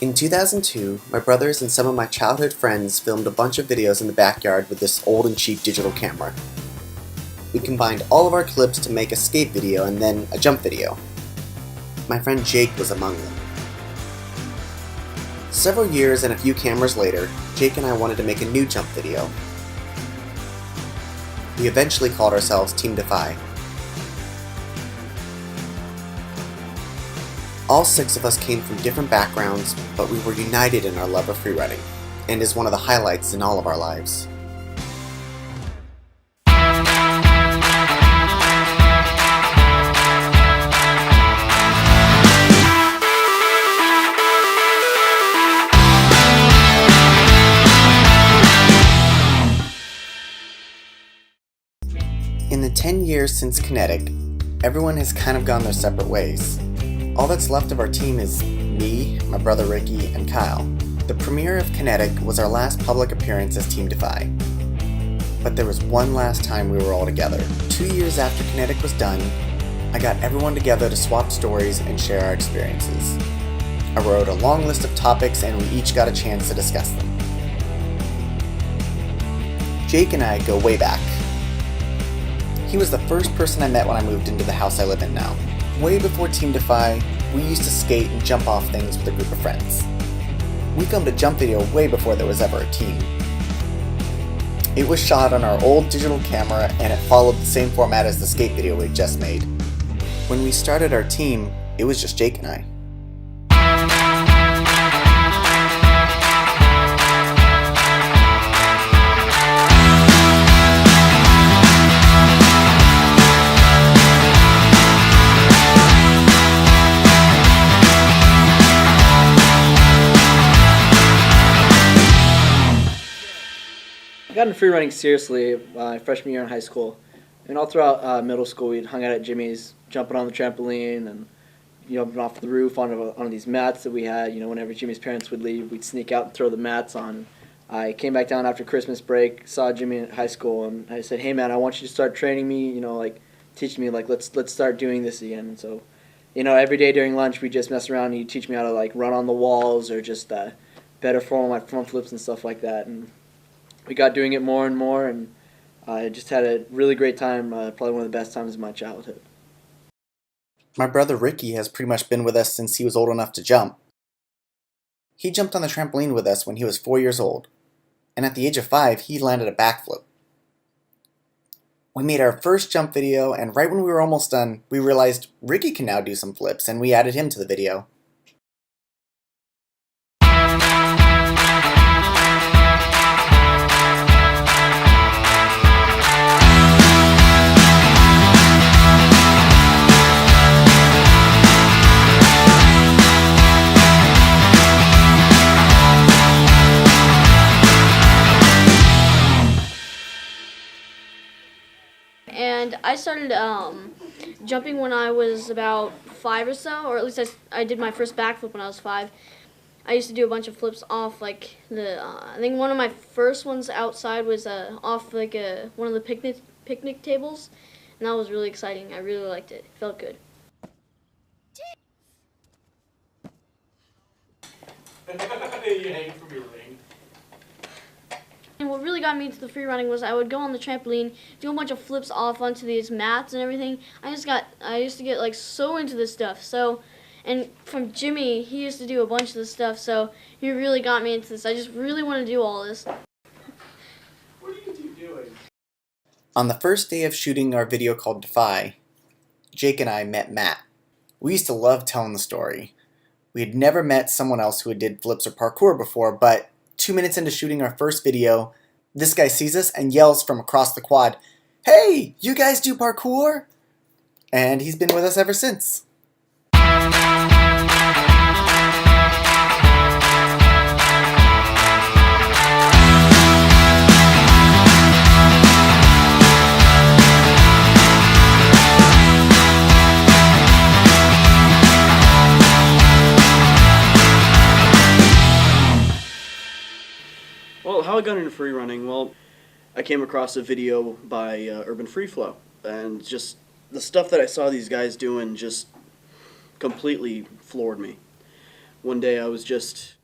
In 2002, my brothers and some of my childhood friends filmed a bunch of videos in the backyard with this old and cheap digital camera. We combined all of our clips to make a skate video and then a jump video. My friend Jake was among them. Several years and a few cameras later, Jake and I wanted to make a new jump video. We eventually called ourselves Team Defy. All 6 of us came from different backgrounds, but we were united in our love of freerunning, and is one of the highlights in all of our lives. In the 10 years since Kinetic, everyone has kind of gone their separate ways. All that's left of our team is me, my brother Ricky, and Kyle. The premiere of Kinetic was our last public appearance as Team Defy. But there was one last time we were all together. 2 years after Kinetic was done, I got everyone together to swap stories and share our experiences. I wrote a long list of topics and we each got a chance to discuss them. Jake and I go way back. He was the first person I met when I moved into the house I live in now. Way before Team Defy, we used to skate and jump off things with a group of friends. We filmed a jump video way before there was ever a team. It was shot on our old digital camera and it followed the same format as the skate video we'd just made. When we started our team, it was just Jake and I. I got into free running seriously my freshman year in high school, and all throughout middle school we'd hung out at Jimmy's, jumping on the trampoline and jumping off the roof on these mats that we had. Whenever Jimmy's parents would leave, we'd sneak out and throw the mats on. I came back down after Christmas break, saw Jimmy in high school, and I said, "Hey man, I want you to start training me. Teach me let's start doing this again." And so, every day during lunch we just mess around and he'd teach me how to run on the walls or just better form my front flips and stuff like that. And we got doing it more and more, and I just had a really great time, probably one of the best times of my childhood. My brother Ricky has pretty much been with us since he was old enough to jump. He jumped on the trampoline with us when he was 4 years old, and at the age of 5, he landed a backflip. We made our first jump video, and right when we were almost done, we realized Ricky can now do some flips, and we added him to the video. And I started jumping when I was about 5 or so, or at least I did my first backflip when I was 5. I used to do a bunch of flips off I think one of my first ones outside was off one of the picnic tables, and that was really exciting. I really liked it. It felt good. You hang from your ring. And what really got me into the free running was I would go on the trampoline, do a bunch of flips off onto these mats and everything. I used to get so into this stuff. And from Jimmy, he used to do a bunch of this stuff, so he really got me into this. I just really want to do all this. What are you two doing? On the first day of shooting our video called Defy, Jake and I met Matt. We used to love telling the story. We had never met someone else who had did flips or parkour before, but 2 minutes into shooting our first video, this guy sees us and yells from across the quad, "Hey, you guys do parkour?" And he's been with us ever since. Well, how I got into free running? Well, I came across a video by Urban Free Flow, and just the stuff that I saw these guys doing just completely floored me. One day I was just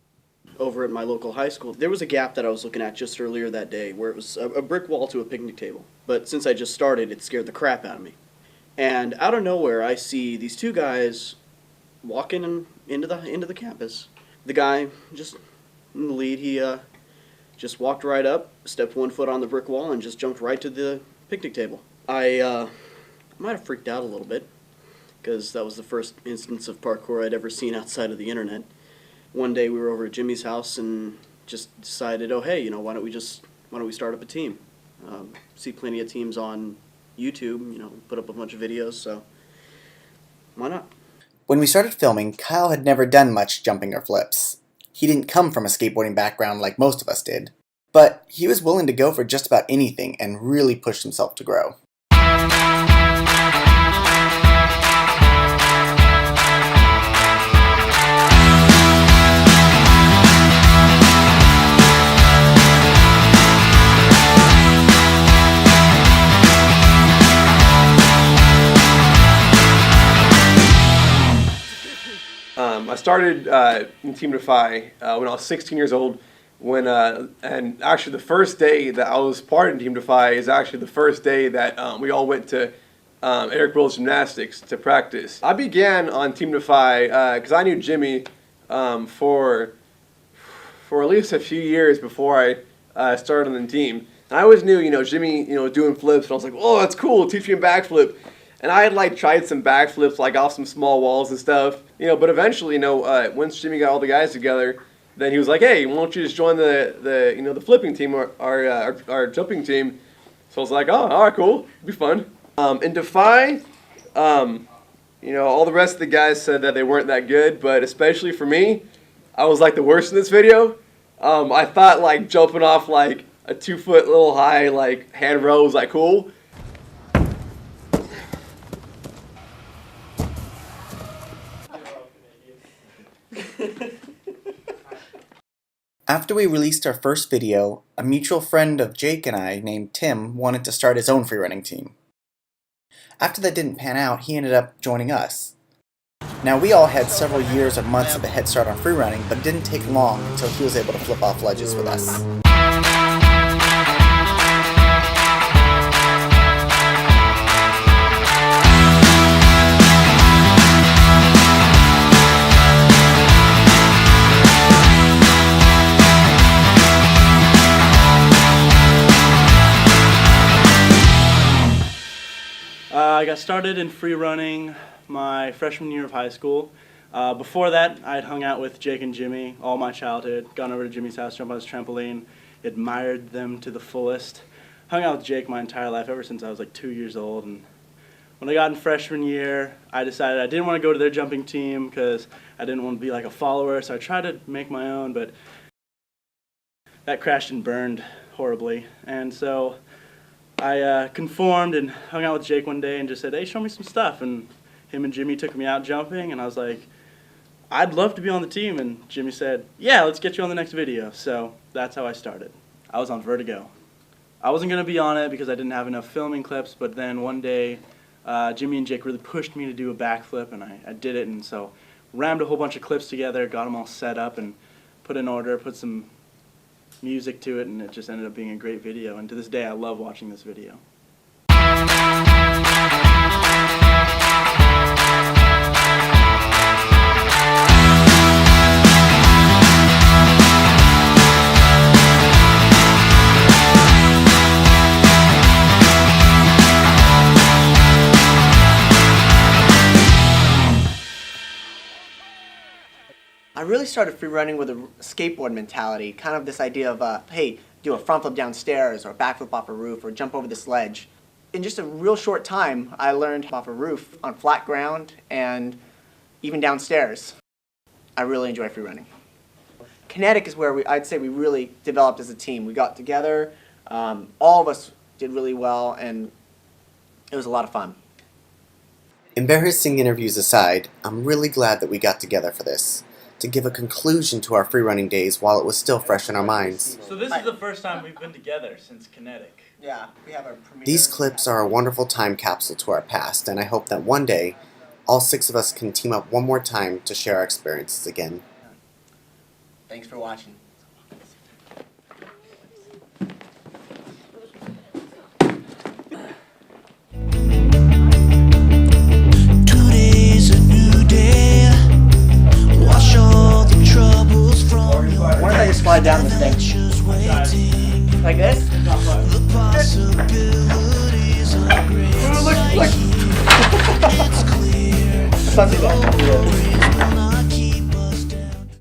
over at my local high school. There was a gap that I was looking at just earlier that day where it was a brick wall to a picnic table. But since I just started, it scared the crap out of me. And out of nowhere, I see these two guys walking into the campus. The guy just in the lead, he just walked right up, stepped 1 foot on the brick wall, and just jumped right to the picnic table. I might have freaked out a little bit because that was the first instance of parkour I'd ever seen outside of the internet. One day we were over at Jimmy's house and just decided, oh hey, why don't we start up a team? See plenty of teams on YouTube, put up a bunch of videos, so why not? When we started filming, Kyle had never done much jumping or flips. He didn't come from a skateboarding background like most of us did, but he was willing to go for just about anything and really pushed himself to grow. I started in Team Defy when I was 16 years old. And actually the first day that I was part of Team Defy is actually the first day that we all went to Eric Will's Gymnastics to practice. I began on Team Defy because I knew Jimmy for at least a few years before I started on the team. And I always knew, Jimmy, doing flips, and I was like, oh, that's cool, teach me a backflip. And I had tried some backflips off some small walls and stuff, but eventually, once Jimmy got all the guys together, then he was like, hey, why don't you just join the flipping team or our jumping team? So I was like, oh, all right, cool, it'll be fun. In Defy, all the rest of the guys said that they weren't that good, but especially for me, I was the worst in this video. I thought jumping off a 2 foot little high handrail was cool. After we released our first video, a mutual friend of Jake and I named Tim wanted to start his own freerunning team. After that didn't pan out, he ended up joining us. Now we all had several years or months of a head start on freerunning, but it didn't take long until he was able to flip off ledges with us. I got started in free running my freshman year of high school. Before that, I had hung out with Jake and Jimmy all my childhood, gone over to Jimmy's house, jumped on his trampoline, admired them to the fullest. Hung out with Jake my entire life, ever since I was 2 years old. And when I got in freshman year, I decided I didn't want to go to their jumping team because I didn't want to be a follower, so I tried to make my own, but that crashed and burned horribly. And so I conformed and hung out with Jake one day and just said, hey, show me some stuff. And him and Jimmy took me out jumping, and I was like, I'd love to be on the team. And Jimmy said, yeah, let's get you on the next video. So that's how I started. I was on Vertigo. I wasn't going to be on it because I didn't have enough filming clips, but then one day Jimmy and Jake really pushed me to do a backflip, and I did it. And so rammed a whole bunch of clips together, got them all set up and put in order, put some music to it, and it just ended up being a great video. And to this day, I love watching this video. I really started free running with a skateboard mentality, kind of this idea of, hey, do a front flip downstairs or a backflip off a roof or jump over this ledge. In just a real short time, I learned off a roof on flat ground and even downstairs. I really enjoy free running. Kinetic is where I'd say we really developed as a team. We got together, all of us did really well, and it was a lot of fun. Embarrassing interviews aside, I'm really glad that we got together for this, to give a conclusion to our freerunning days while it was still fresh in our minds. So this is the first time we've been together since Kinetic. Yeah, we have our premiere. These clips are a wonderful time capsule to our past, and I hope that one day, all 6 of us can team up one more time to share our experiences again. Thanks for watching. Today's a new day. Wash all the troubles from your Why don't I just slide down this thing? pictures waiting. Like this? The possibilities are great. It's clear. Something like that.